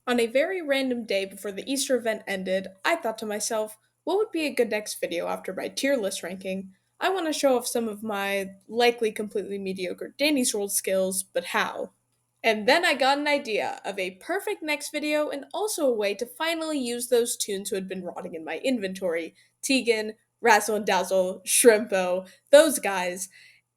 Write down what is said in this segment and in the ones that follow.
On a very random day before the Easter event ended, I thought to myself, what would be a good next video after my tier list ranking? I want to show off some of my likely completely mediocre Danny's World skills, but how? And then I got an idea of a perfect next video and also a way to finally use those tunes who had been rotting in my inventory Tegan, Razzle and Dazzle, Shrimpo, those guys,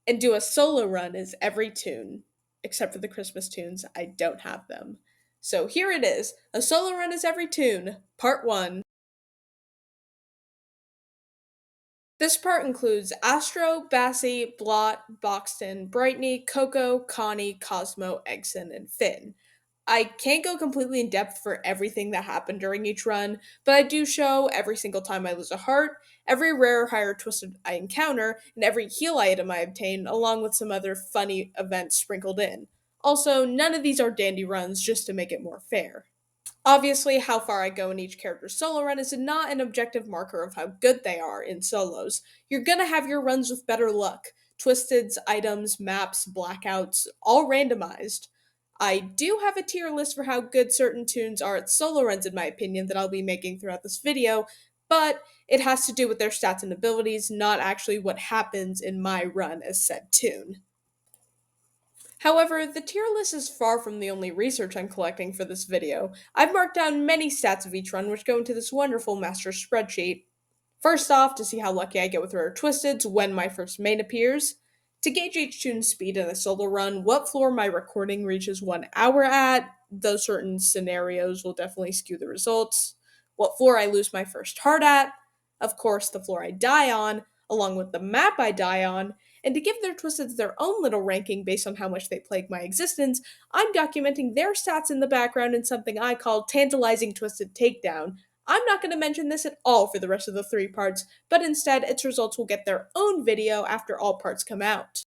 and do a solo run as every tune. Except for the Christmas tunes, I don't have them. So here it is, a solo run as every tune, part 1. This part includes Astro, Bassie, Blot, Boxton, Brightney, Coco, Connie, Cosmo, Eggson, and Finn. I can't go completely in depth for everything that happened during each run, but I do show every single time I lose a heart, every rare or higher twisted I encounter, and every heal item I obtain, along with some other funny events sprinkled in. Also, none of these are dandy runs just to make it more fair. Obviously, how far I go in each character's solo run is not an objective marker of how good they are in solos. You're gonna have your runs with better luck. Twisteds, items, maps, blackouts, all randomized. I do have a tier list for how good certain tunes are at solo runs, in my opinion, that I'll be making throughout this video, but it has to do with their stats and abilities, not actually what happens in my run as said tune. However, the tier list is far from the only research I'm collecting for this video. I've marked down many stats of each run which go into this wonderful master spreadsheet. First off, to see how lucky I get with rare twisteds when my first main appears. To gauge each tune's speed in a solo run, what floor my recording reaches 1 hour at, though certain scenarios will definitely skew the results. What floor I lose my first heart at, of course the floor I die on, along with the map I die on, and to give their twisteds their own little ranking based on how much they plague my existence, I'm documenting their stats in the background in something I call Tantalizing Twisted Takedown. I'm not going to mention this at all for the rest of the 3 parts, but instead its results will get their own video after all parts come out.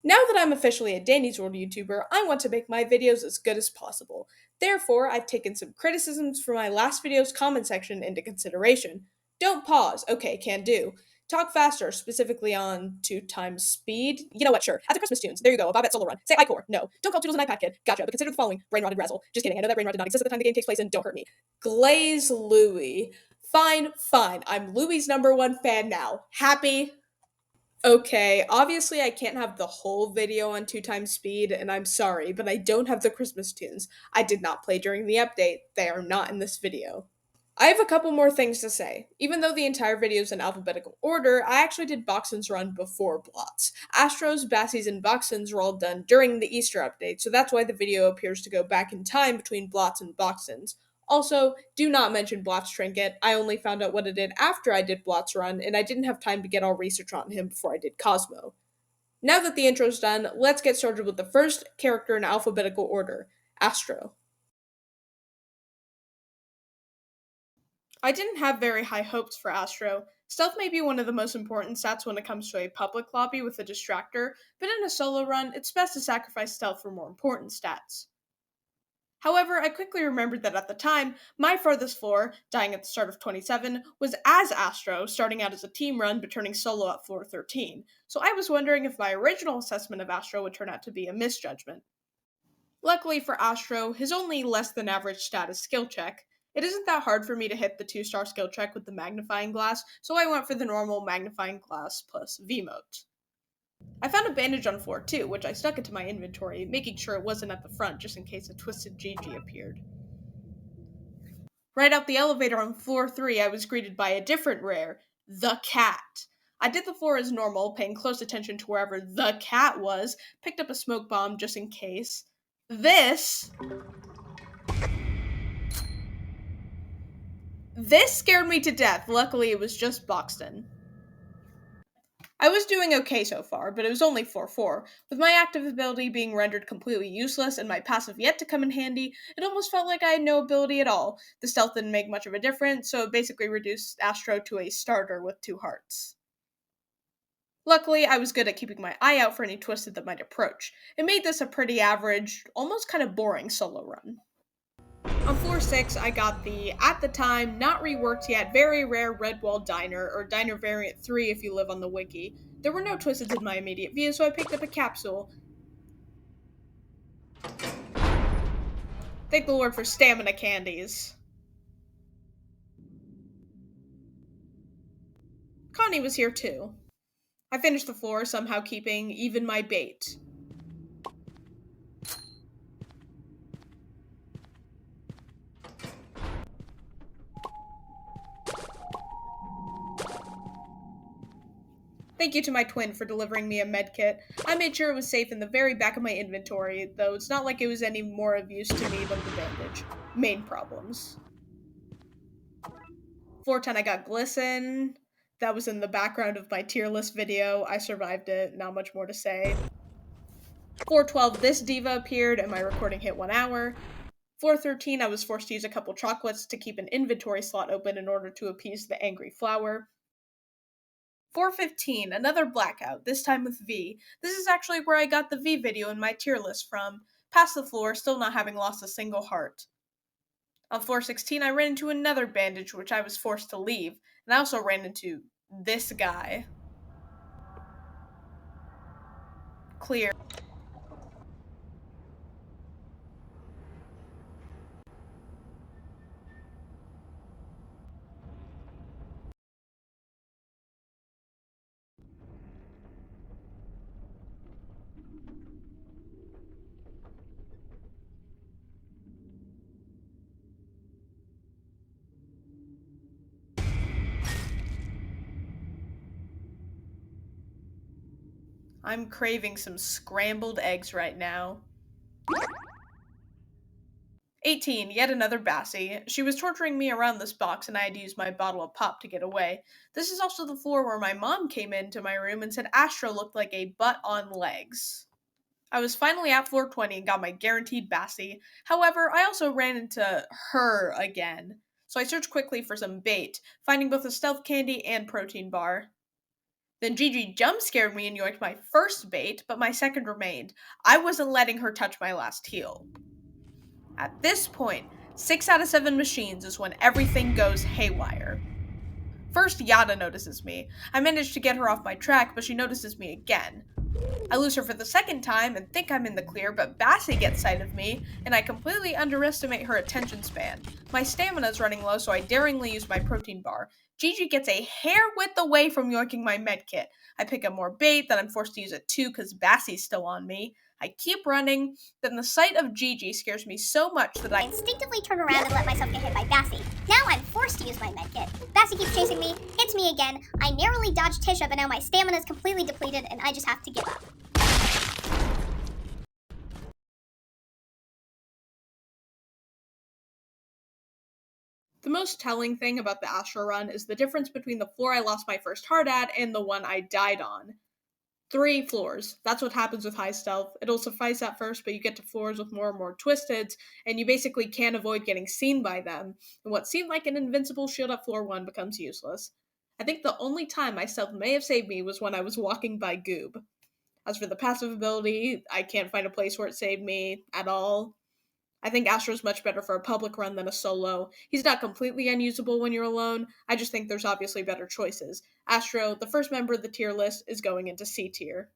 Now that I'm officially a Danny's World YouTuber, I want to make my videos as good as possible. Therefore, I've taken some criticisms from my last video's comment section into consideration. Don't pause, okay, can do. Talk faster, specifically on 2 times speed. You know what, sure. At the Christmas tunes. There you go, a Bobette solo run. Say Icore. No. Don't call Toodles an iPad kid. Gotcha, but consider the following. Brain rotted Razzle. Just kidding, I know that brain rot did not exist at the time the game takes place and don't hurt me. Glaze Louie. Fine, fine. I'm Louie's #1 fan now. Happy? Okay, obviously I can't have the whole video on 2 times speed, and I'm sorry, but I don't have the Christmas tunes. I did not play during the update. They are not in this video. I have a couple more things to say. Even though the entire video is in alphabetical order, I actually did Boxton's run before Blot's. Astro's, Bassie's, and Boxton's were all done during the Easter update, so that's why the video appears to go back in time between Blot's and Boxton's. Also, do not mention Blot's trinket. I only found out what it did after I did Blot's run, and I didn't have time to get all research on him before I did Cosmo. Now that the intro's done, let's get started with the first character in alphabetical order, Astro. I didn't have very high hopes for Astro. Stealth may be one of the most important stats when it comes to a public lobby with a distractor, but in a solo run, it's best to sacrifice stealth for more important stats. However, I quickly remembered that at the time, my furthest floor, dying at the start of 27, was as Astro, starting out as a team run but turning solo at floor 13, so I was wondering if my original assessment of Astro would turn out to be a misjudgment. Luckily for Astro, his only less than average stat is skill check. It isn't that hard for me to hit the 2-star skill check with the magnifying glass, so I went for the normal magnifying glass plus V-mote. I found a bandage on floor 2, which I stuck into my inventory, making sure it wasn't at the front just in case a twisted Gigi appeared. Right out the elevator on floor 3, I was greeted by a different rare, the cat. I did the floor as normal, paying close attention to wherever the cat was, picked up a smoke bomb just in case. This scared me to death. Luckily, it was just Boxton. I was doing okay so far, but it was only 4-4. With my active ability being rendered completely useless and my passive yet to come in handy, it almost felt like I had no ability at all. The stealth didn't make much of a difference, so it basically reduced Astro to a starter with 2 hearts. Luckily, I was good at keeping my eye out for any twisted that might approach. It made this a pretty average, almost kind of boring solo run. On floor 6, I got the, at the time, not reworked yet, very rare Red Wall Diner, or Diner Variant 3 if you live on the wiki. There were no twisteds in my immediate view, so I picked up a capsule. Thank the Lord for stamina candies. Connie was here too. I finished the floor, somehow keeping even my bait. Thank you to my twin for delivering me a medkit. I made sure it was safe in the very back of my inventory, though it's not like it was any more of use to me than the bandage. Main problems. Floor 10, I got Glisten. That was in the background of my tier list video. I survived it, not much more to say. Floor 12, this diva appeared and my recording hit 1 hour. Floor 13, I was forced to use a couple chocolates to keep an inventory slot open in order to appease the angry flower. 415, another blackout, this time with V. This is actually where I got the V video in my tier list from. Past the floor, still not having lost a single heart. On floor 16, I ran into another bandage, which I was forced to leave, and I also ran into this guy. Clear. I'm craving some scrambled eggs right now. 18, yet another Bassie. She was torturing me around this box and I had to use my bottle of pop to get away. This is also the floor where my mom came into my room and said Astro looked like a butt on legs. I was finally at floor 20 and got my guaranteed Bassie. However, I also ran into her again. So I searched quickly for some bait, finding both a stealth candy and protein bar. Then Gigi jump scared me and yoinked my first bait, but my second remained. I wasn't letting her touch my last heal. At this point, 6 out of 7 machines is when everything goes haywire. First, Yatta notices me. I manage to get her off my track, but she notices me again. I lose her for the second time and think I'm in the clear, but Bassie gets sight of me, and I completely underestimate her attention span. My stamina's running low, so I daringly use my protein bar. Gigi gets a hair width away from yoinking my medkit. I pick up more bait, then I'm forced to use it too because Bassie's still on me. I keep running, then the sight of Gigi scares me so much that I instinctively turn around and let myself get hit by Bassie. Now I'm forced to use my medkit. Bassie keeps chasing me, hits me again. I narrowly dodge Tisha, but now my stamina is completely depleted and I just have to give up. The most telling thing about the Astro run is the difference between the floor I lost my first heart at and the one I died on. 3 floors. That's what happens with high stealth. It'll suffice at first, but you get to floors with more and more twisteds, and you basically can't avoid getting seen by them, and what seemed like an invincible shield at floor 1 becomes useless. I think the only time my stealth may have saved me was when I was walking by Goob. As for the passive ability, I can't find a place where it saved me at all. I think Astro's much better for a public run than a solo. He's not completely unusable when you're alone. I just think there's obviously better choices. Astro, the first member of the tier list, is going into C tier.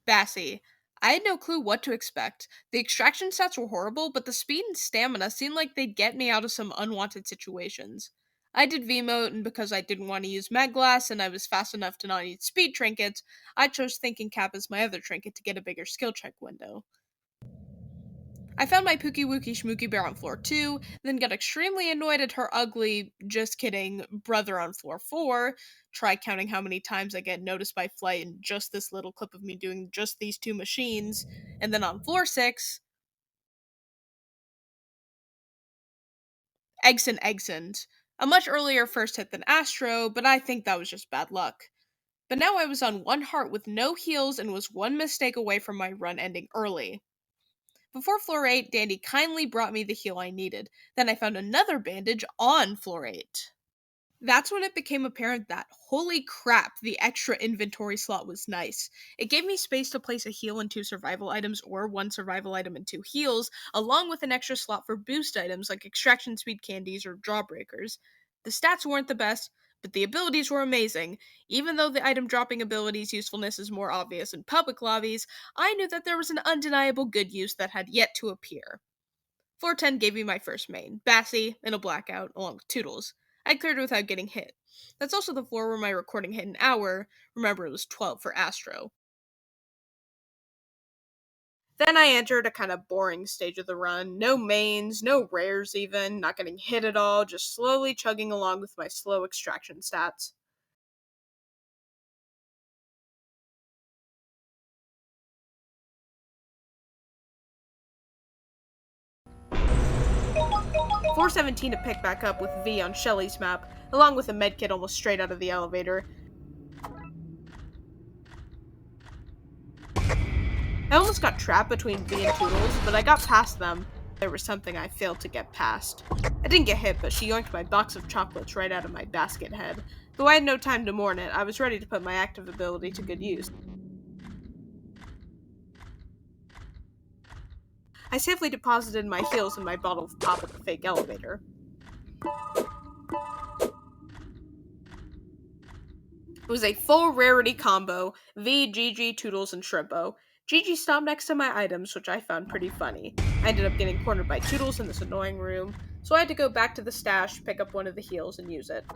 Bassie. I had no clue what to expect. The extraction stats were horrible, but the speed and stamina seemed like they'd get me out of some unwanted situations. I did V-Mote, and because I didn't want to use Mag Glass and I was fast enough to not need speed trinkets, I chose Thinking Cap as my other trinket to get a bigger skill check window. I found my Pookie Wookie Schmookie Bear on floor 2, then got extremely annoyed at her ugly, just kidding, brother on floor 4. Try counting how many times I get noticed by Flight in just this little clip of me doing just these 2 machines. And then on floor 6, Eggsoned. A much earlier first hit than Astro, but I think that was just bad luck. But now I was on 1 heart with no heals and was 1 mistake away from my run ending early. Before floor 8, Dandy kindly brought me the heal I needed. Then I found another bandage on floor 8. That's when it became apparent that, holy crap, the extra inventory slot was nice. It gave me space to place a heal and 2 survival items, or 1 survival item and 2 heals, along with an extra slot for boost items like extraction speed candies or jawbreakers. The stats weren't the best, But the abilities were amazing. Even though the item dropping ability's usefulness is more obvious in public lobbies, I knew that there was an undeniable good use that had yet to appear. Floor 10 gave me my first main, Bassie, in a blackout, along with Toodles. I cleared it without getting hit. That's also the floor where my recording hit an hour. Remember, it was 12 for Astro. Then I entered a kind of boring stage of the run. No mains, no rares even, not getting hit at all, just slowly chugging along with my slow extraction stats. Floor 17 to pick back up with V on Shelly's map, along with a medkit almost straight out of the elevator. I almost got trapped between V and Toodles, but I got past them. There was something I failed to get past. I didn't get hit, but she yoinked my box of chocolates right out of my basket head. Though I had no time to mourn it, I was ready to put my active ability to good use. I safely deposited my heals in my bottle of pop at the fake elevator. It was a full rarity combo, V, Gigi, Toodles, and Shrimpo. Gigi stopped next to my items, which I found pretty funny. I ended up getting cornered by Toodles in this annoying room, so I had to go back to the stash, pick up one of the heals, and use it.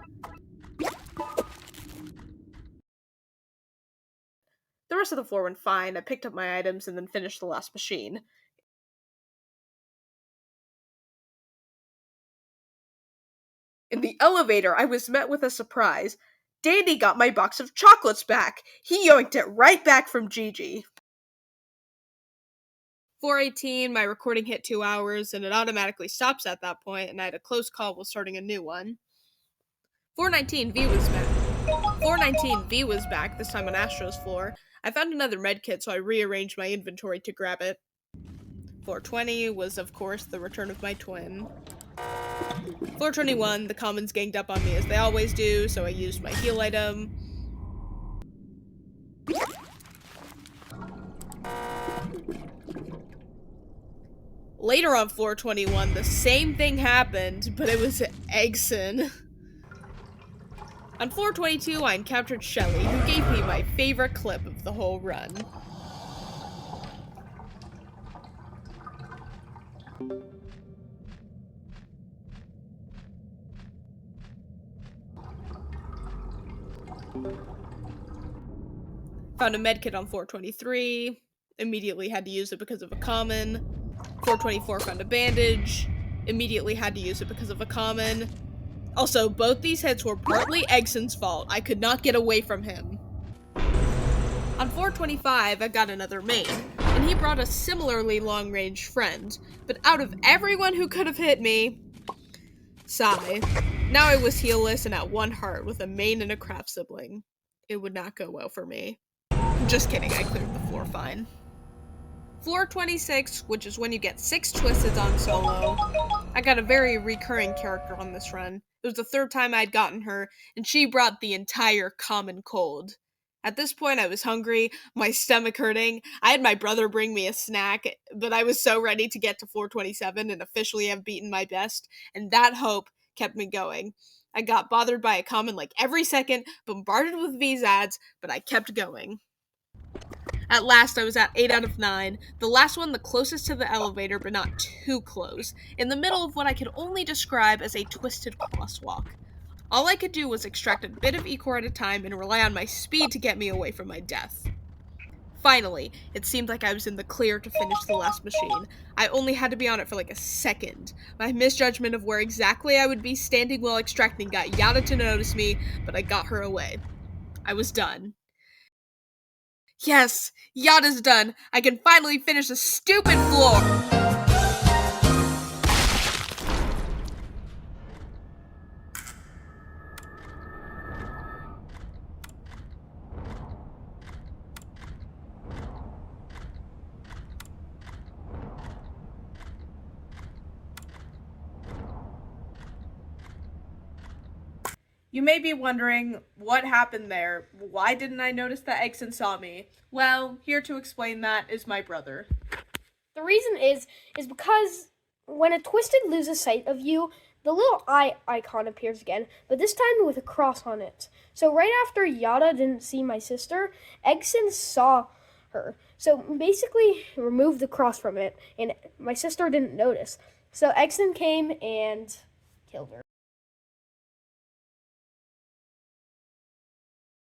The rest of the floor went fine. I picked up my items and then finished the last machine. In the elevator, I was met with a surprise. Danny got my box of chocolates back! He yoinked it right back from Gigi. 418, my recording hit 2 hours, and it automatically stops at that point, and I had a close call while starting a new one. 419, V was back. 419, V was back, this time on Astro's floor. I found another medkit, so I rearranged my inventory to grab it. 420 was, of course, the return of my twin. 421, the commons ganged up on me as they always do, so I used my heal item. Later on floor 21, the same thing happened, but it was Eggson. On floor 22, I encountered Shelly, who gave me my favorite clip of the whole run. Found a medkit on 423, immediately had to use it because of a common. 424 found a bandage, immediately had to use it because of a common. Also, both these hits were partly Eggson's fault. I could not get away from him. On 425, I got another main, and he brought a similarly long-range friend. But out of everyone who could have hit me, sigh. Now I was heelless and at 1 heart with a main and a craft sibling. It would not go well for me. Just kidding, I cleared the floor fine. Floor 26, which is when you get 6 Twisted on solo. I got a very recurring character on this run. It was the 3rd time I'd gotten her, and she brought the entire common cold. At this point, I was hungry, my stomach hurting. I had my brother bring me a snack, but I was so ready to get to floor 27 and officially have beaten my best, and that hope kept me going. I got bothered by a common like every second, bombarded with V's ads, but I kept going. At last, I was at 8 out of 9, the last one the closest to the elevator, but not too close, in the middle of what I could only describe as a twisted crosswalk. All I could do was extract a bit of Ecor at a time and rely on my speed to get me away from my death. Finally, it seemed like I was in the clear to finish the last machine. I only had to be on it for like a second. My misjudgment of where exactly I would be standing while extracting got Yatta to notice me, but I got her away. I was done. Yes, Yatta's done. I can finally finish the stupid floor. You may be wondering, what happened there? Why didn't I notice that Eggson saw me? Well, here to explain that is my brother. The reason is because when a twisted loses sight of you, the little eye icon appears again, but this time with a cross on it. So right after Yatta didn't see my sister, Eggson saw her. So basically removed the cross from it, and my sister didn't notice. So Eggson came and killed her.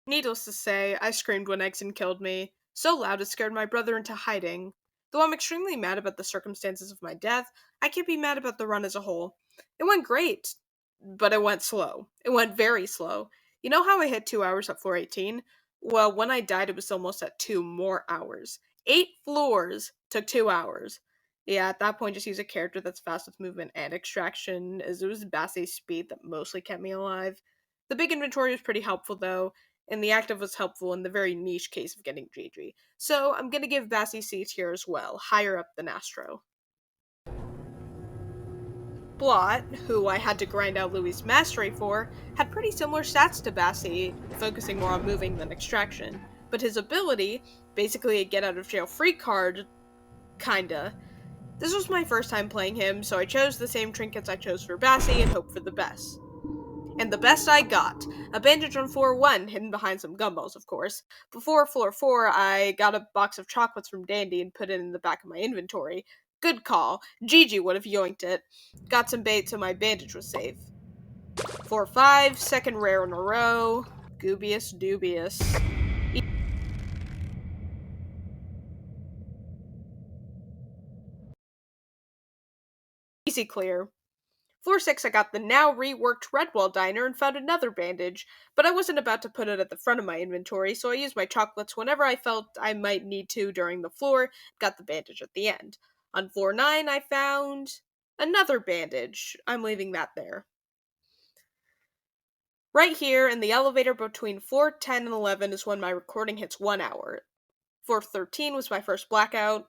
Needless to say, I screamed when Exon killed me, so loud it scared my brother into hiding. Though I'm extremely mad about the circumstances of my death, I can't be mad about the run as a whole. It went great, but it went slow. It went very slow. You know how I hit 2 hours at floor 18? Well, when I died, it was almost at 2 more hours. 8 floors took 2 hours. Yeah, at that point, just use a character that's fast with movement and extraction, as it was Bassie's speed that mostly kept me alive. The big inventory was pretty helpful, though, and the active was helpful in the very niche case of getting Gigi. So I'm gonna give Bassie C tier as well, higher up than Astro. Blot, who I had to grind out Louis' mastery for, had pretty similar stats to Bassie, focusing more on moving than extraction. But his ability, basically a get out of jail free card, kinda. This was my first time playing him, so I chose the same trinkets I chose for Bassie and hoped for the best. And the best I got. A bandage on floor 1, hidden behind some gumballs, of course. Before floor 4, I got a box of chocolates from Dandy and put it in the back of my inventory. Good call. Gigi would have yoinked it. Got some bait so my bandage was safe. Floor 5, second rare in a row. Goobious dubious. Easy clear. Floor 6, I got the now reworked Redwall diner and found another bandage, but I wasn't about to put it at the front of my inventory, so I used my chocolates whenever I felt I might need to during the floor, got the bandage at the end. On floor 9, I found another bandage. I'm leaving that there. Right here in the elevator between floor 10 and 11 is when my recording hits 1 hour. Floor 13 was my first blackout.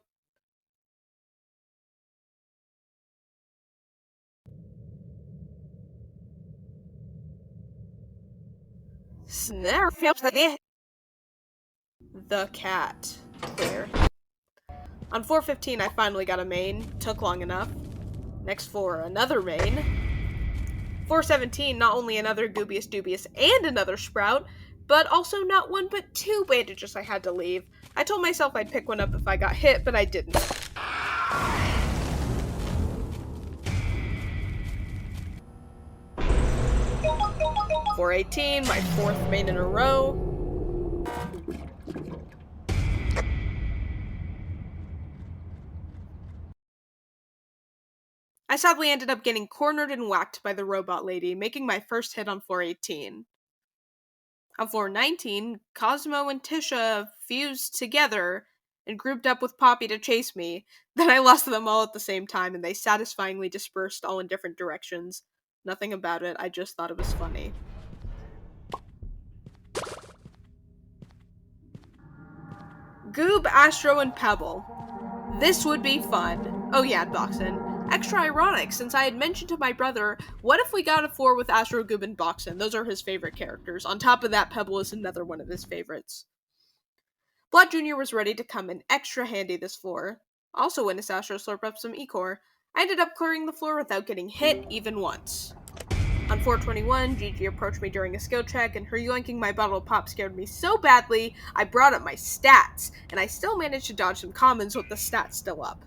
Snare feels like the cat. Clear. On floor 15, I finally got a main. Took long enough. Next floor, another main. Floor 17, not only another Goobious Dubious and another Sprout, but also not one but two bandages I had to leave. I told myself I'd pick one up if I got hit, but I didn't. Floor 18, my fourth main in a row. I sadly ended up getting cornered and whacked by the robot lady, making my first hit on floor 18. On floor 19, Cosmo and Tisha fused together and grouped up with Poppy to chase me. Then I lost them all at the same time, and they satisfyingly dispersed all in different directions. Nothing about it, I just thought it was funny. Goob, Astro, and Pebble. This would be fun. Oh yeah, Boxen. Extra ironic, since I had mentioned to my brother, what if we got a floor with Astro, Goob, and Boxen? Those are his favorite characters. On top of that, Pebble is another one of his favorites. Blood Jr. was ready to come in extra handy this floor. Also witnessed Astro slurp up some Ecor. I ended up clearing the floor without getting hit even once. On 421, Gigi approached me during a skill check, and her yoinking my bottle of pop scared me so badly, I brought up my stats, and I still managed to dodge some commons with the stats still up.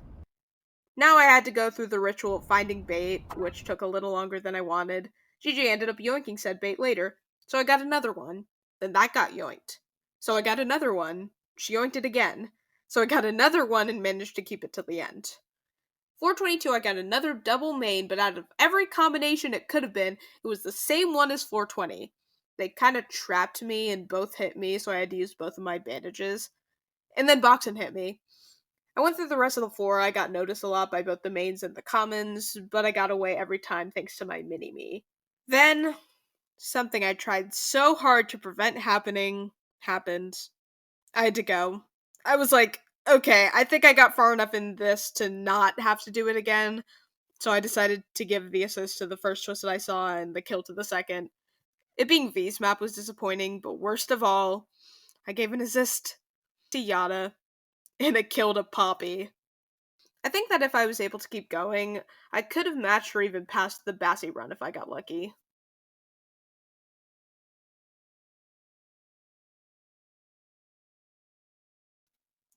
Now I had to go through the ritual of finding bait, which took a little longer than I wanted. Gigi ended up yoinking said bait later, so I got another one. Then that got yoinked. So I got another one. She yoinked it again. So I got another one and managed to keep it till the end. 422, I got another double main, but out of every combination it could have been, it was the same one as 420. They kind of trapped me and both hit me, so I had to use both of my bandages. And then Boxen hit me. I went through the rest of the floor. I got noticed a lot by both the mains and the commons, but I got away every time thanks to my mini-me. Then, something I tried so hard to prevent happening happened. I had to go. I was like, okay, I think I got far enough in this to not have to do it again, so I decided to give the assist to the first twist that I saw and the kill to the second. It being V's map was disappointing, but worst of all, I gave an assist to Yatta and a kill to Poppy. I think that if I was able to keep going, I could have matched or even passed the Bassie run if I got lucky.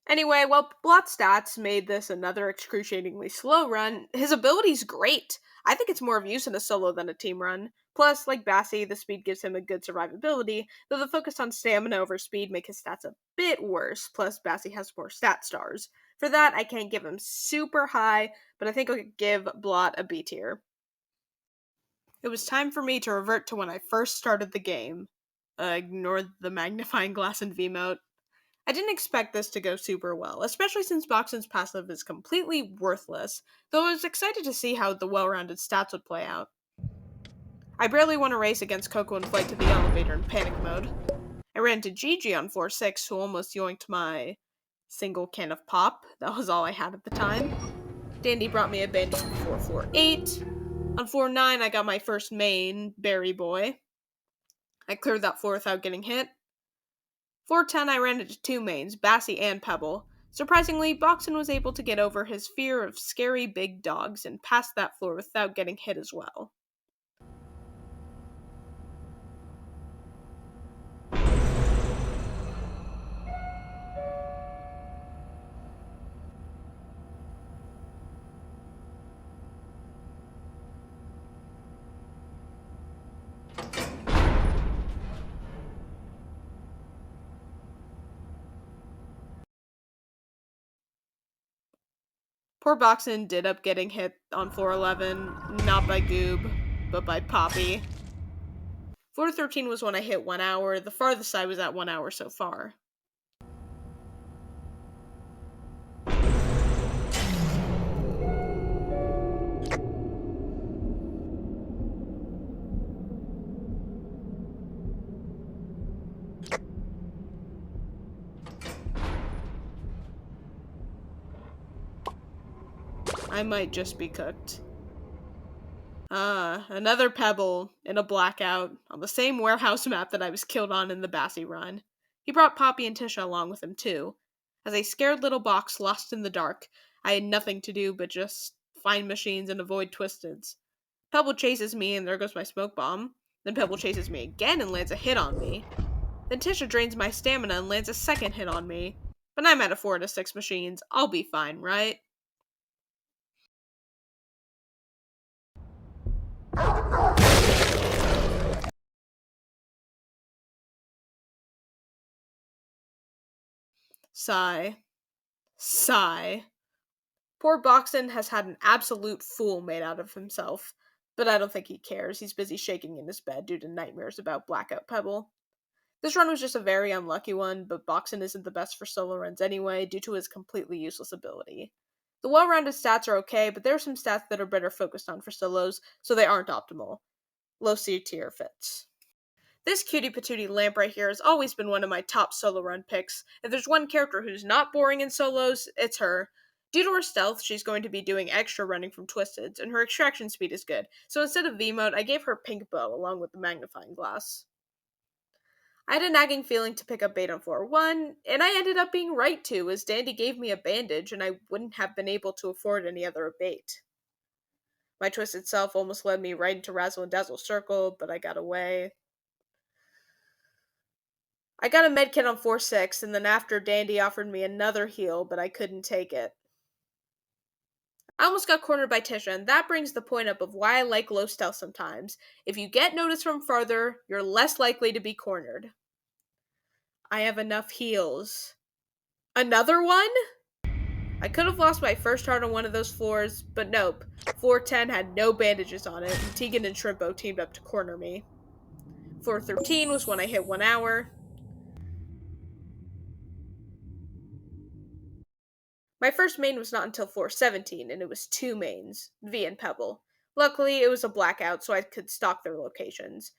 Anyway, while Blot's stats made this another excruciatingly slow run, his ability's great. I think it's more of use in a solo than a team run. Plus, like Bassie, the speed gives him a good survivability, though the focus on stamina over speed make his stats a bit worse, plus Bassie has more stat stars. For that, I can't give him super high, but I think I could give Blot a B tier. It was time for me to revert to when I first started the game. Ignore the magnifying glass and V-mode. I didn't expect this to go super well, especially since Boxen's passive is completely worthless, though I was excited to see how the well-rounded stats would play out. I barely won a race against Coco in flight to the elevator in panic mode. I ran into Gigi on floor 6, who almost yoinked my single can of pop. That was all I had at the time. Dandy brought me a bandage before floor 8. On floor 9, I got my first main, Berry Boy. I cleared that floor without getting hit. Floor 10, I ran into two mains, Bassie and Pebble. Surprisingly, Boxen was able to get over his fear of scary big dogs and pass that floor without getting hit as well. Poor Boxen did up getting hit on floor 11, not by Goob, but by Poppy. Floor 13 was when I hit 1 hour, the farthest I was at 1 hour so far. I might just be cooked. Another Pebble in a blackout on the same warehouse map that I was killed on in the Bassie run. He brought Poppy and Tisha along with him too. As a scared little box lost in the dark, I had nothing to do but just find machines and avoid twisteds. Pebble chases me and there goes my smoke bomb. Then Pebble chases me again and lands a hit on me. Then Tisha drains my stamina and lands a second hit on me. But I'm at a 4 to 6 machines. I'll be fine, right? Sigh. Sigh. Poor Boxen has had an absolute fool made out of himself, but I don't think he cares. He's busy shaking in his bed due to nightmares about Blackout Pebble. This run was just a very unlucky one, but Boxen isn't the best for solo runs anyway, due to his completely useless ability. The well-rounded stats are okay, but there are some stats that are better focused on for solos, so they aren't optimal. Low C tier fits. This cutie patootie lamp right here has always been one of my top solo run picks. If there's one character who's not boring in solos, it's her. Due to her stealth, she's going to be doing extra running from twisteds, and her extraction speed is good, so instead of V-mode, I gave her pink bow along with the magnifying glass. I had a nagging feeling to pick up bait on floor 1, and I ended up being right to, as Dandy gave me a bandage and I wouldn't have been able to afford any other bait. My twisted self almost led me right into Razzle and Dazzle's circle, but I got away. I got a medkit on 4-6, and then after Dandy offered me another heal, but I couldn't take it. I almost got cornered by Tisha, and that brings the point up of why I like low stealth sometimes. If you get noticed from farther, you're less likely to be cornered. I have enough heals. Another one? I could have lost my first heart on one of those floors, but nope. Floor 10 had no bandages on it, and Tegan and Shrimpo teamed up to corner me. Floor 13 was when I hit 1 hour. My first main was not until floor 17, and it was two mains, V and Pebble. Luckily, it was a blackout, so I could stalk their locations.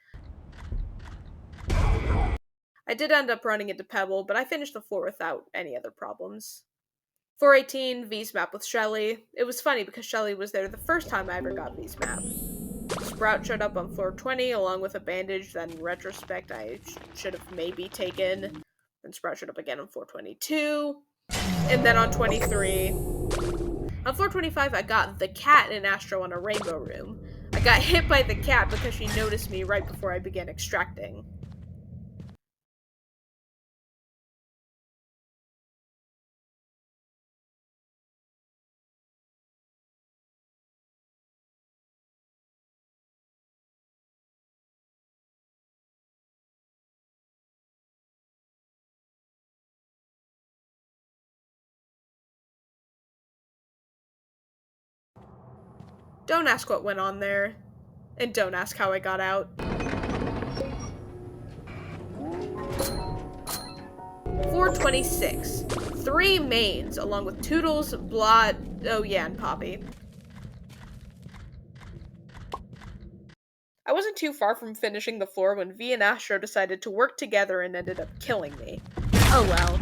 I did end up running into Pebble, but I finished the floor without any other problems. Floor 18, V's map with Shelly. It was funny because Shelly was there the first time I ever got V's map. Sprout showed up on floor 20 along with a bandage that in retrospect I should have maybe taken. Then Sprout showed up again on floor 22. And then on 23, On floor 25, I got the cat and Astro on a rainbow room. I got hit by the cat because she noticed me right before I began extracting. Don't ask what went on there, and don't ask how I got out. Floor 26. 3 mains, along with Toodles, Blot, oh yeah, and Poppy. I wasn't too far from finishing the floor when V and Astro decided to work together and ended up killing me. Oh well.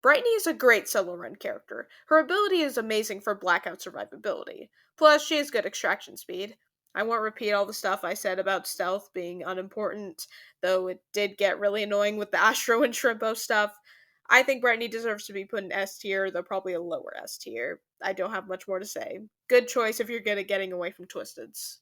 Brightney is a great solo run character. Her ability is amazing for blackout survivability. Plus, she has good extraction speed. I won't repeat all the stuff I said about stealth being unimportant, though it did get really annoying with the Astro and Shrimpos stuff. I think Brightney deserves to be put in S tier, though probably a lower S tier. I don't have much more to say. Good choice if you're good at getting away from Twisteds.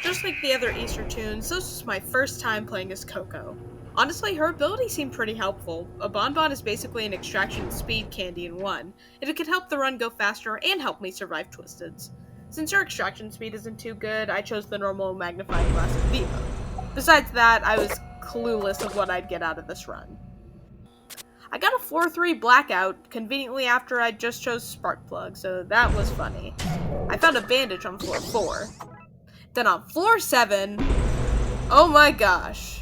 Just like the other Easter tunes, this was my first time playing as Coco. Honestly, her ability seemed pretty helpful. A bonbon is basically an extraction speed candy in one, and it could help the run go faster and help me survive Twisteds. Since her extraction speed isn't too good, I chose the normal magnifying glass of V mode. Besides that, I was clueless of what I'd get out of this run. I got a floor 3 blackout conveniently after I just chose spark plug, so that was funny. I found a bandage on floor 4. Then on floor 7, oh my gosh.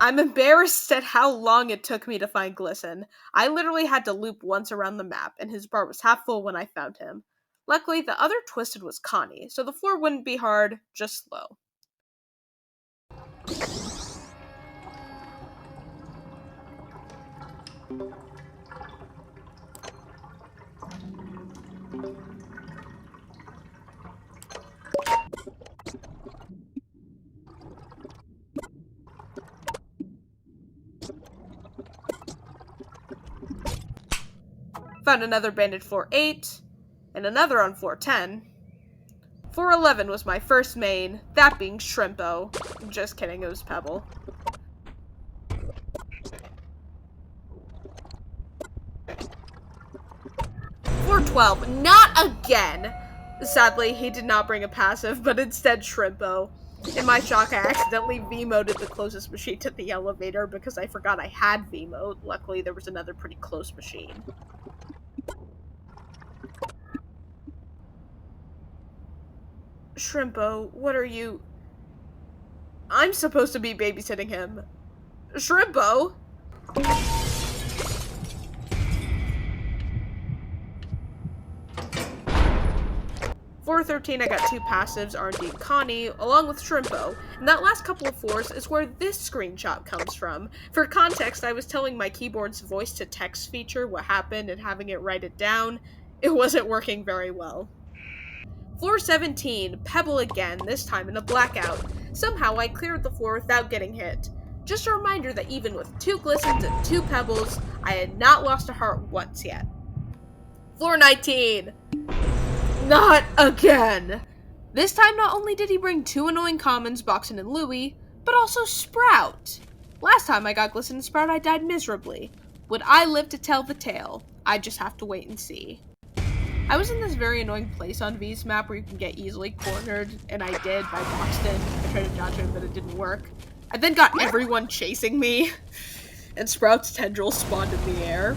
I'm embarrassed at how long it took me to find Glisten. I literally had to loop once around the map, and his bar was half full when I found him. Luckily, the other Twisted was Connie, so the floor wouldn't be hard, just slow. Found another bandage floor 8, and another on floor 10. Floor 11 was my first main, that being Shrimpo. Just kidding, it was Pebble. Floor 12, not again! Sadly, he did not bring a passive, but instead Shrimpo. In my shock, I accidentally V-moded the closest machine to the elevator because I forgot I had V-mode. Luckily, there was another pretty close machine. Shrimpo, what are you... I'm supposed to be babysitting him. Shrimpo? Floor 13, I got 2 passives, R&D and Connie, along with Shrimpo, and that last couple of floors is where this screenshot comes from. For context, I was telling my keyboard's voice-to-text feature what happened and having it write it down. It wasn't working very well. Floor 17, Pebble again, this time in a blackout. Somehow I cleared the floor without getting hit. Just a reminder that even with 2 Glistens and 2 Pebbles, I had not lost a heart once yet. Floor 19! Not again! This time not only did he bring 2 annoying commons, Boxin and Louie, but also Sprout. Last time I got Glisten and Sprout, I died miserably. Would I live to tell the tale? I just have to wait and see. I was in this very annoying place on V's map where you can get easily cornered, and I did by Boxton. I tried to dodge him, but it didn't work. I then got everyone chasing me, and Sprout's tendril spawned in the air.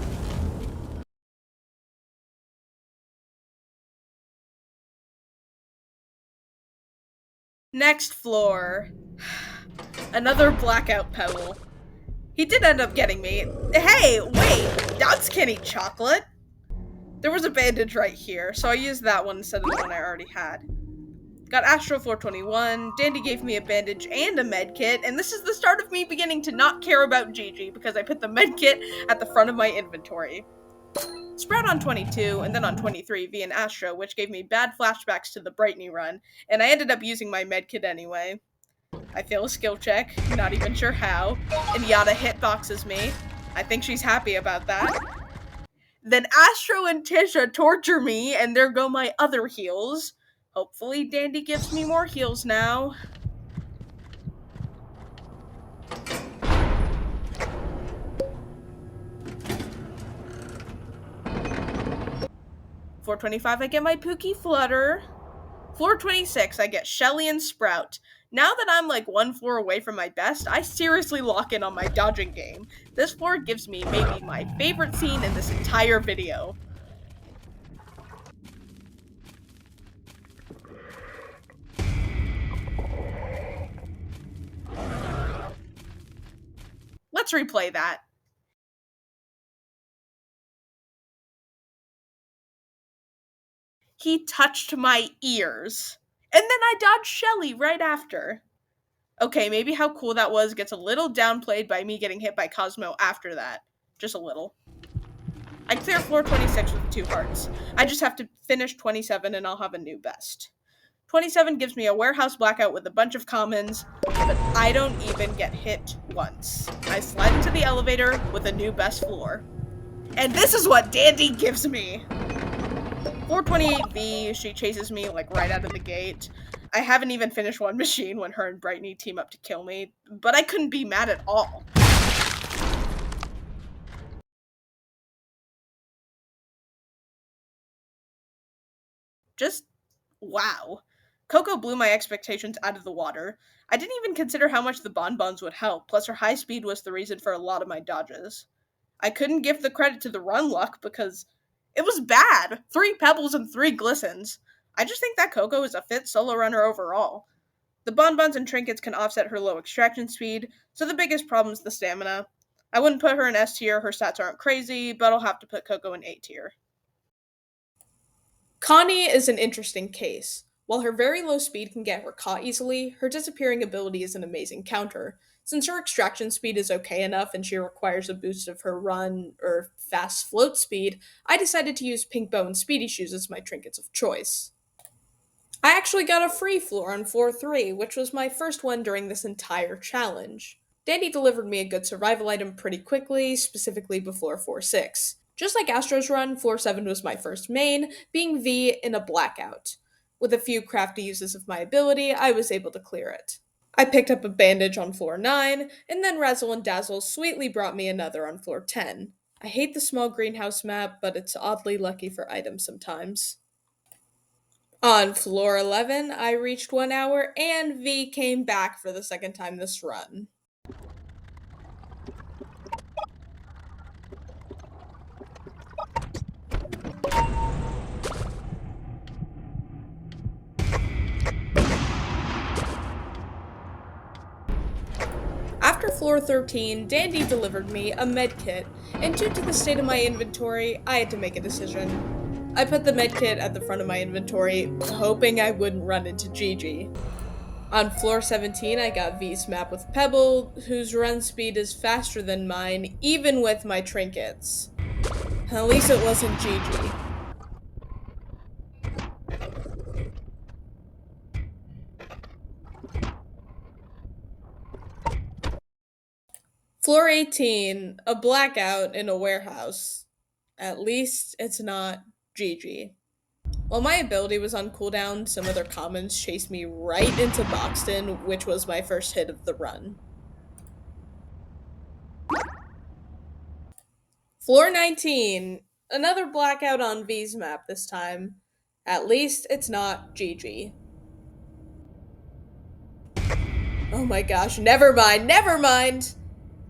Next floor. Another blackout Pebble. He did end up getting me. Hey, wait, dogs can't eat chocolate. There was a bandage right here, so I used that one instead of the one I already had. Got Astro floor 21, Dandy gave me a bandage and a med kit, and this is the start of me beginning to not care about Gigi because I put the med kit at the front of my inventory. Sprout on 22, and then on 23 via an Astro, which gave me bad flashbacks to the Brightney run, and I ended up using my medkit anyway. I fail a skill check, not even sure how, and Yatta hitboxes me. I think she's happy about that. Then Astro and Tisha torture me, and there go my other heals. Hopefully Dandy gives me more heals now. Floor 25, I get my Pookie Flutter. Floor 26, I get Shelly and Sprout. Now that I'm like one floor away from my best, I seriously lock in on my dodging game. This floor gives me maybe my favorite scene in this entire video. Let's replay that. He touched my ears. And then I dodged Shelly right after. Okay, maybe how cool that was gets a little downplayed by me getting hit by Cosmo after that. Just a little. I clear floor 26 with 2 hearts. I just have to finish 27 and I'll have a new best. 27 gives me a warehouse blackout with a bunch of commons, but I don't even get hit once. I slide into the elevator with a new best floor. And this is what Dandy gives me! 428V, she chases me like right out of the gate. I haven't even finished one machine when her and Brightney team up to kill me, but I couldn't be mad at all. Just wow. Coco blew my expectations out of the water. I didn't even consider how much the bonbons would help, plus her high speed was the reason for a lot of my dodges. I couldn't give the credit to the run luck because it was bad. 3 pebbles and 3 glistens. I just think that Coco is a fit solo runner overall. The bonbons and trinkets can offset her low extraction speed, so the biggest problem is the stamina. I wouldn't put her in S tier, her stats aren't crazy, but I'll have to put Coco in A tier. Connie is an interesting case. While her very low speed can get her caught easily, her disappearing ability is an amazing counter. Since her extraction speed is okay enough and she requires a boost of her run or fast float speed, I decided to use Pink Bow and Speedy Shoes as my trinkets of choice. I actually got a free floor on floor 3, which was my first one during this entire challenge. Dandy delivered me a good survival item pretty quickly, specifically before floor 6. Just like Astro's run, floor 7 was my first main, being V in a blackout. With a few crafty uses of my ability, I was able to clear it. I picked up a bandage on floor 9, and then Razzle and Dazzle sweetly brought me another on floor 10. I hate the small greenhouse map, but it's oddly lucky for items sometimes. On floor 11, I reached 1 hour, and V came back for the second time this run. After floor 13, Dandy delivered me a medkit, and due to the state of my inventory, I had to make a decision. I put the medkit at the front of my inventory, hoping I wouldn't run into Gigi. On floor 17, I got V's map with Pebble, whose run speed is faster than mine, even with my trinkets. At least it wasn't Gigi. Floor 18, a blackout in a warehouse. At least it's not Gigi. While my ability was on cooldown, some other commons chased me right into Boxton, which was my first hit of the run. Floor 19, another blackout on V's map this time. At least it's not Gigi. Oh my gosh, never mind, never mind!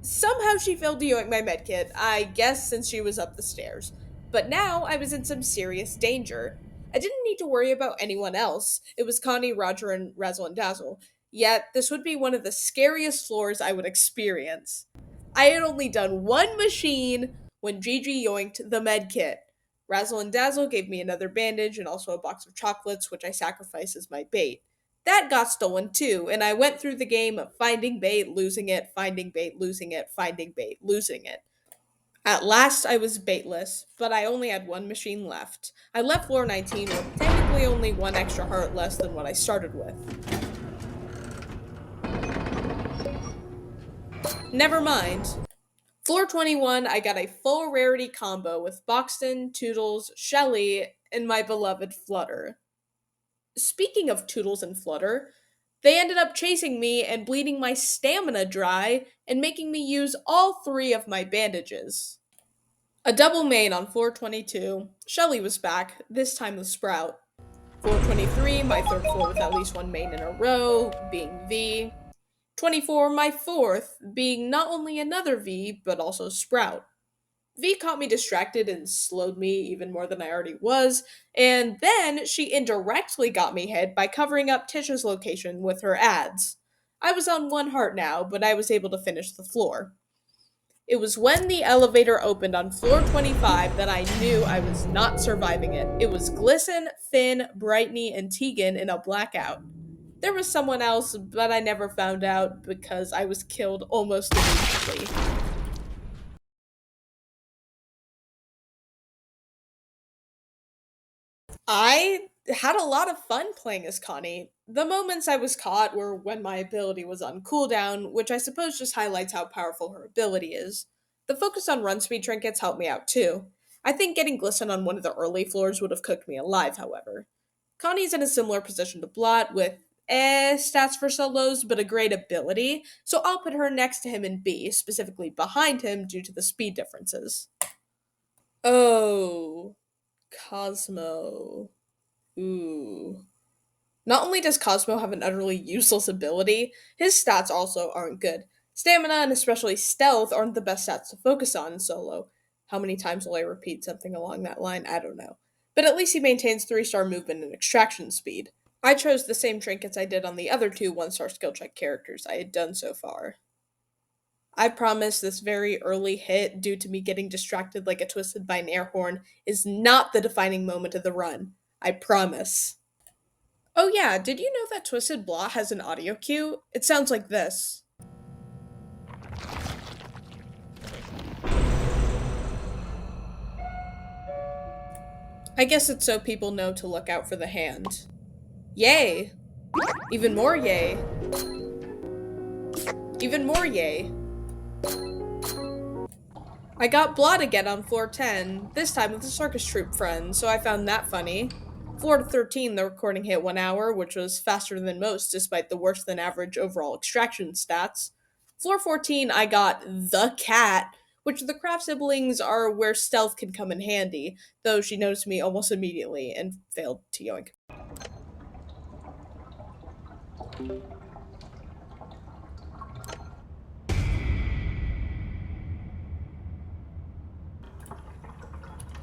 Somehow she failed to yoink my medkit, I guess since she was up the stairs. But now I was in some serious danger. I didn't need to worry about anyone else. It was Connie, Roger, and Razzle and Dazzle. Yet, this would be one of the scariest floors I would experience. I had only done one machine when Gigi yoinked the medkit. Razzle and Dazzle gave me another bandage and also a box of chocolates, which I sacrificed as my bait. That got stolen too, and I went through the game of finding bait, losing it, finding bait, losing it, finding bait, losing it. At last, I was baitless, but I only had one machine left. I left floor 19 with technically only one extra heart less than what I started with. Never mind. Floor 21, I got a full rarity combo with Boxton, Toodles, Shelly, and my beloved Flutter. Speaking of Toodles and Flutter, they ended up chasing me and bleeding my stamina dry and making me use all three of my bandages. A double main on floor 22. Shelly was back, this time with Sprout. Floor 23, my third floor with at least one main in a row, being V. 24, my fourth, being not only another V, but also Sprout. V caught me distracted and slowed me even more than I already was, and then she indirectly got me hit by covering up Tisha's location with her ads. I was on one heart now, but I was able to finish the floor. It was when the elevator opened on floor 25 that I knew I was not surviving it. It was Glisten, Finn, Brightney, and Tegan in a blackout. There was someone else, but I never found out because I was killed almost immediately. I had a lot of fun playing as Connie. The moments I was caught were when my ability was on cooldown, which I suppose just highlights how powerful her ability is. The focus on run speed trinkets helped me out too. I think getting Glisten on one of the early floors would have cooked me alive, however. Connie's in a similar position to Blot with stats for solos, but a great ability, so I'll put her next to him in B, specifically behind him due to the speed differences. Oh, Cosmo. Ooh. Not only does Cosmo have an utterly useless ability, his stats also aren't good. Stamina and especially stealth aren't the best stats to focus on in solo. How many times will I repeat something along that line? I don't know. But at least he maintains 3-star movement and extraction speed. I chose the same trinkets I did on the other two 1-star skill check characters I had done so far. I promise this very early hit, due to me getting distracted like a twisted by an air horn, is not the defining moment of the run. I promise. Oh yeah, did you know that Twisted Blot has an audio cue? It sounds like this. I guess it's so people know to look out for the hand. Yay! Even more yay! Even more yay! I got Blot again on floor 10, this time with a circus troupe friend, so I found that funny. Floor 13, the recording hit 1 hour, which was faster than most despite the worse than average overall extraction stats. Floor 14, I got the cat, which the craft siblings are where stealth can come in handy, though she noticed me almost immediately and failed to yoink.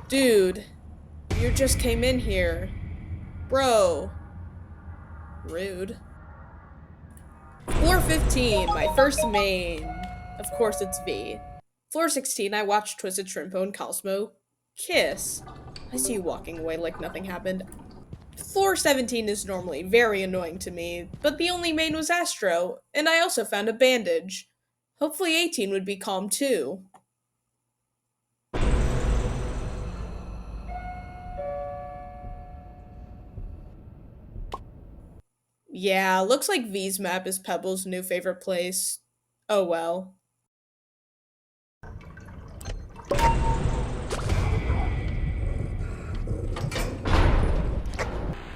Dude, you just came in here. Bro. Rude. Floor 15, my first main. Of course it's V. Floor 16, I watched Twisted Shrimpo and Cosmo kiss. I see you walking away like nothing happened. Floor 17 is normally very annoying to me, but the only main was Astro, and I also found a bandage. Hopefully 18 would be calm too. Yeah, looks like V's map is Pebble's new favorite place. Oh well.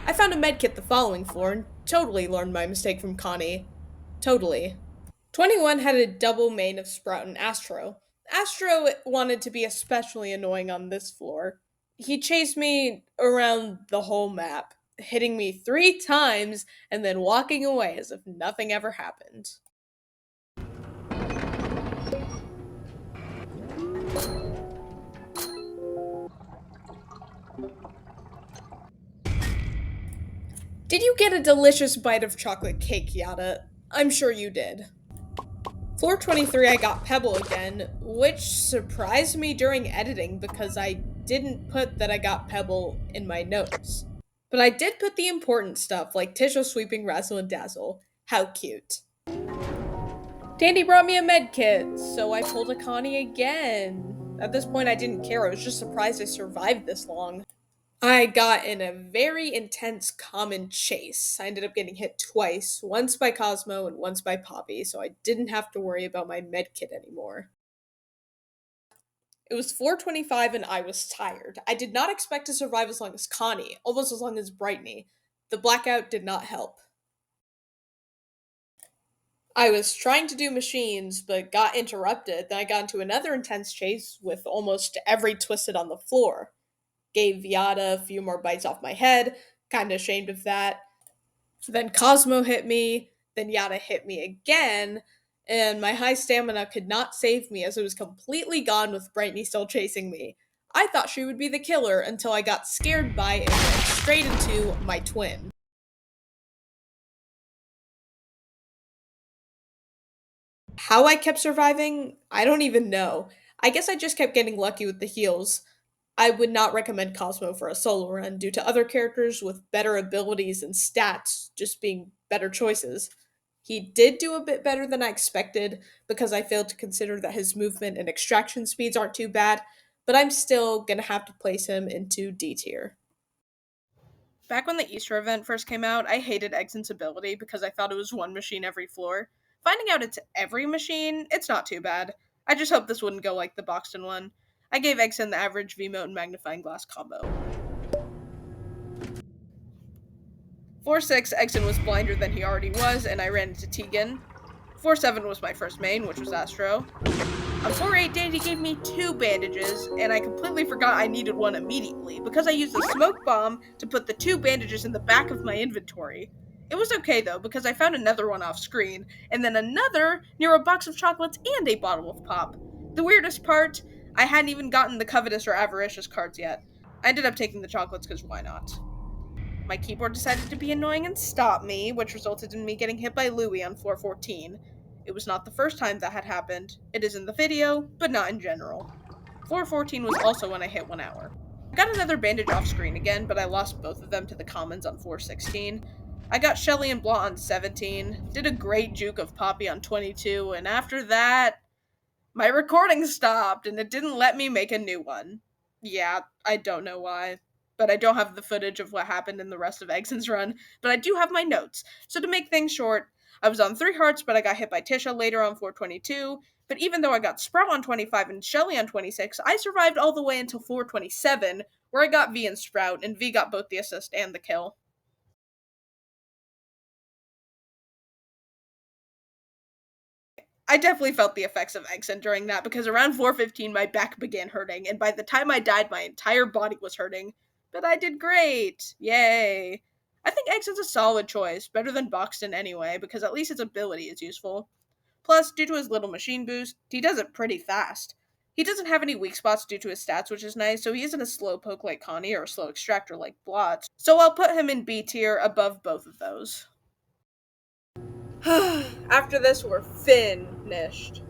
I found a medkit the following floor and totally learned my mistake from Connie. Totally. 21 had a double main of Sprout and Astro. Astro wanted to be especially annoying on this floor. He chased me around the whole map, hitting me 3 times and then walking away as if nothing ever happened. Did you get a delicious bite of chocolate cake, Yatta? I'm sure you did. Floor 23, I got Pebble again, which surprised me during editing because I didn't put that I got Pebble in my notes. But I did put the important stuff, like Tisha sweeping Razzle and Dazzle. How cute. Dandy brought me a med kit, so I pulled a Connie again. At this point, I didn't care. I was just surprised I survived this long. I got in a very intense common chase. I ended up getting hit twice, once by Cosmo and once by Poppy, so I didn't have to worry about my medkit anymore. It was 4:25 and I was tired. I did not expect to survive as long as Connie, almost as long as Brightney. The blackout did not help. I was trying to do machines, but got interrupted. Then I got into another intense chase with almost every twisted on the floor. Gave Yatta a few more bites off my head, kinda ashamed of that. Then Cosmo hit me, then Yatta hit me again, and my high stamina could not save me as it was completely gone with Brightney still chasing me. I thought she would be the killer until I got scared by and went straight into my twin. How I kept surviving, I don't even know. I guess I just kept getting lucky with the heals. I would not recommend Cosmo for a solo run due to other characters with better abilities and stats just being better choices. He did do a bit better than I expected because I failed to consider that his movement and extraction speeds aren't too bad, but I'm still gonna have to place him into D tier. Back when the Easter event first came out, I hated Exon's ability because I thought it was one machine every floor. Finding out it's every machine, it's not too bad. I just hope this wouldn't go like the Boxton one. I gave Exon the average V-Mote and magnifying glass combo. 4-6, Exon was blinder than he already was, and I ran into Tegan. 4-7 was my first main, which was Astro. On 4-8, Dandy gave me 2 bandages, and I completely forgot I needed one immediately, because I used the smoke bomb to put the 2 bandages in the back of my inventory. It was okay though, because I found another one off screen, and then another near a box of chocolates and a bottle of pop. The weirdest part, I hadn't even gotten the covetous or avaricious cards yet. I ended up taking the chocolates because why not? My keyboard decided to be annoying and stop me, which resulted in me getting hit by Louie on floor 14. It was not the first time that had happened. It is in the video, but not in general. Floor 14 was also when I hit 1 hour. I got another bandage off screen again, but I lost both of them to the commons on floor 16. I got Shelly and Blah on 17, did a great juke of Poppy on 22, and after that, my recording stopped and it didn't let me make a new one. Yeah, I don't know why. But I don't have the footage of what happened in the rest of Exon's run, but I do have my notes. So to make things short, I was on 3 hearts, but I got hit by Tisha later on floor 22. But even though I got Sprout on 25 and Shelly on 26, I survived all the way until floor 27, where I got V and Sprout, and V got both the assist and the kill. I definitely felt the effects of Exon during that because around 4:15 my back began hurting, and by the time I died, my entire body was hurting. But I did great! Yay! I think Exon's a solid choice, better than Boxton anyway, because at least his ability is useful. Plus, due to his little machine boost, he does it pretty fast. He doesn't have any weak spots due to his stats, which is nice, so he isn't a slow poke like Connie or a slow extractor like Blotz. So I'll put him in B tier above both of those. After this, we're finished.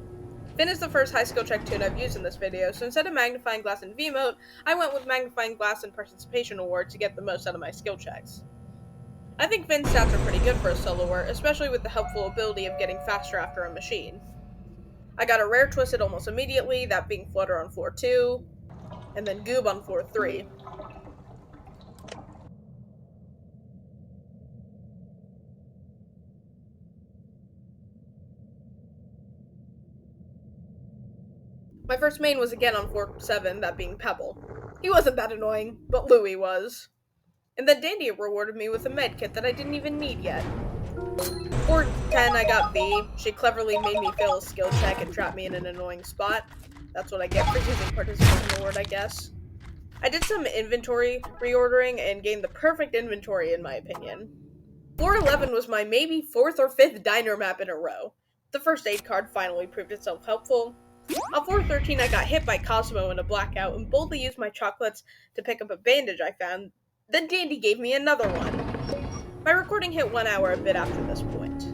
Fin is the first high skill check toon I've used in this video, so instead of magnifying glass and V-Mote, I went with magnifying glass and participation award to get the most out of my skill checks. I think Fin's stats are pretty good for a soloer, especially with the helpful ability of getting faster after a machine. I got a rare twisted almost immediately, that being Flutter on floor 2, and then Goob on floor 3. My first main was again on floor 7, that being Pebble. He wasn't that annoying, but Louie was. And then Dandy rewarded me with a med kit that I didn't even need yet. 4-10, I got V. She cleverly made me fail a skill check and trapped me in an annoying spot. That's what I get for using participation award, I guess. I did some inventory reordering and gained the perfect inventory in my opinion. 4-11 was my maybe 4th or 5th diner map in a row. The first aid card finally proved itself helpful. On 4-13, I got hit by Cosmo in a blackout and boldly used my chocolates to pick up a bandage I found. Then Dandy gave me another one. My recording hit 1 hour a bit after this point.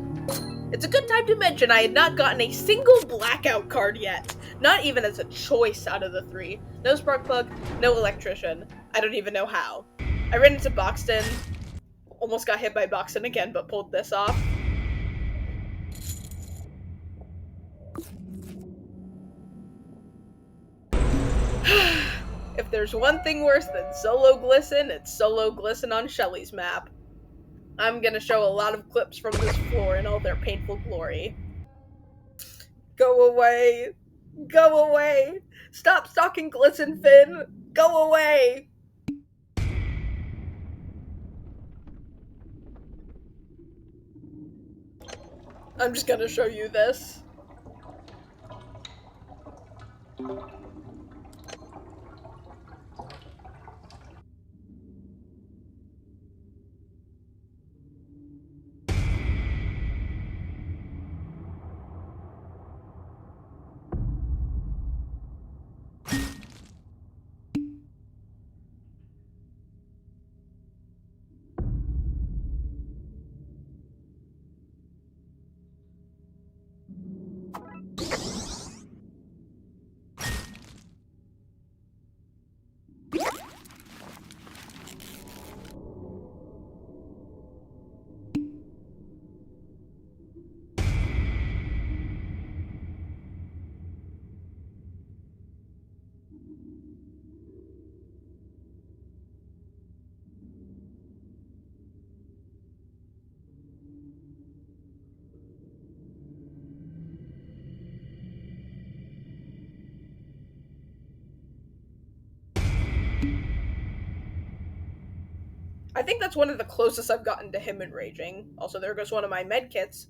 It's a good time to mention I had not gotten a single blackout card yet. Not even as a choice out of the 3. No spark plug, no electrician. I don't even know how. I ran into Boxton. Almost got hit by Boxton again, but pulled this off. If there's one thing worse than solo Glisten, it's solo Glisten on Shelly's map. I'm gonna show a lot of clips from this floor in all their painful glory. Go away! Go away! Stop stalking Glisten, Finn! Go away! I'm just gonna show you this. I think that's one of the closest I've gotten to him enraging. Also, there goes one of my medkits.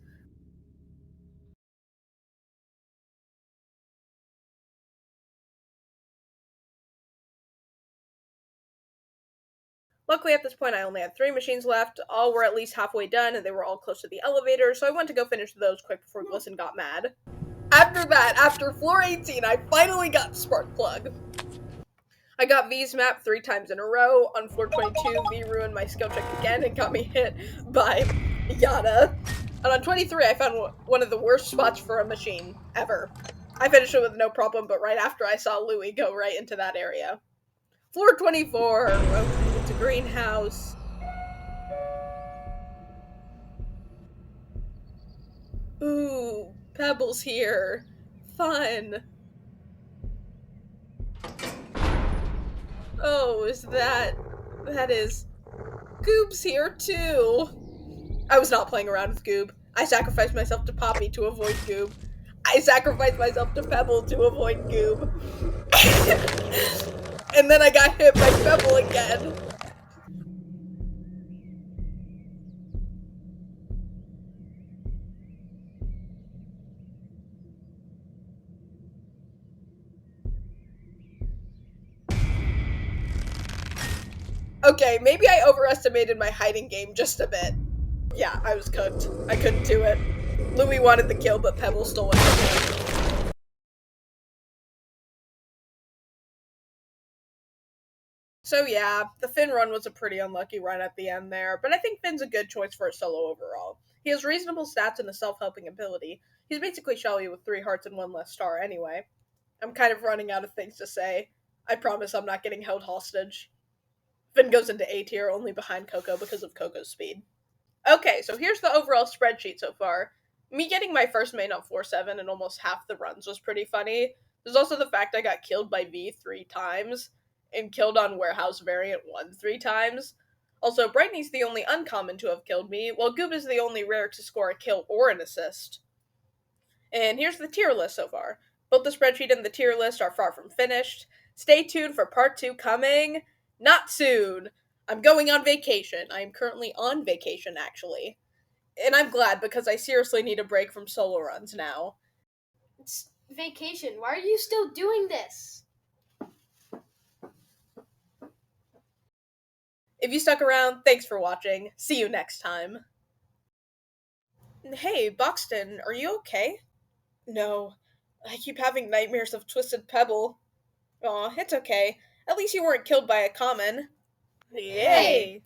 Luckily, at this point, I only had 3 machines left. All were at least halfway done, and they were all close to the elevator, so I went to go finish those quick before Glisten got mad. After that, after floor 18, I finally got Sparkplug. I got V's map 3 times in a row. On floor 22, V ruined my skill check again and got me hit by Yatta. And on 23, I found one of the worst spots for a machine ever. I finished it with no problem, but right after I saw Louie go right into that area. Floor 24, rotated to greenhouse. Ooh, Pebble's here. Fun. Oh, that is... Goob's here too. I was not playing around with Goob. I sacrificed myself to Poppy to avoid Goob. I sacrificed myself to Pebble to avoid Goob. And then I got hit by Pebble again. Okay, maybe I overestimated my hiding game just a bit. Yeah, I was cooked. I couldn't do it. Louie wanted the kill, but Pebble stole it from him. So yeah, the Finn run was a pretty unlucky run at the end there, but I think Finn's a good choice for a solo overall. He has reasonable stats and a self-helping ability. He's basically Shelly with 3 hearts and 1 less star anyway. I'm kind of running out of things to say. I promise I'm not getting held hostage. Finn goes into A tier only behind Coco because of Coco's speed. Okay, so here's the overall spreadsheet so far. Me getting my first main on floor 7 and almost half the runs was pretty funny. There's also the fact I got killed by V 3 times, and killed on Warehouse Variant 1 3 times. Also, Brightney's the only uncommon to have killed me, while Goob is the only rare to score a kill or an assist. And here's the tier list so far. Both the spreadsheet and the tier list are far from finished. Stay tuned for part 2 coming not soon. I'm going on vacation. I am currently on vacation, actually. And I'm glad because I seriously need a break from solo runs now. It's vacation. Why are you still doing this? If you stuck around, thanks for watching. See you next time. Hey, Buxton, are you okay? No. I keep having nightmares of Twisted Pebble. Aw, it's okay. At least you weren't killed by a common. Yay!